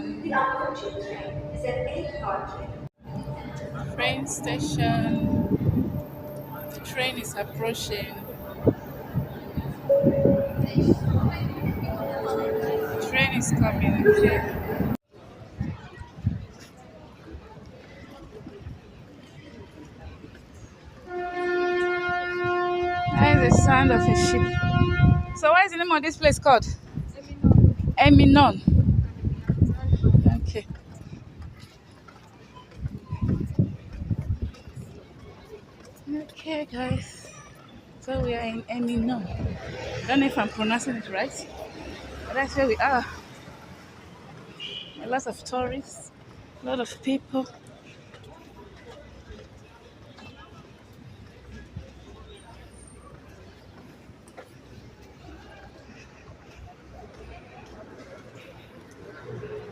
The approaching train is at 8:40. Train station. The train is approaching. Train is coming. Okay. That is the sound of a ship. So, what is the name of this place called? Eminon. Okay. Okay, guys. So we are in Eminon. I don't know if I'm pronouncing it right, but that's where we are. A lot of tourists, a lot of people.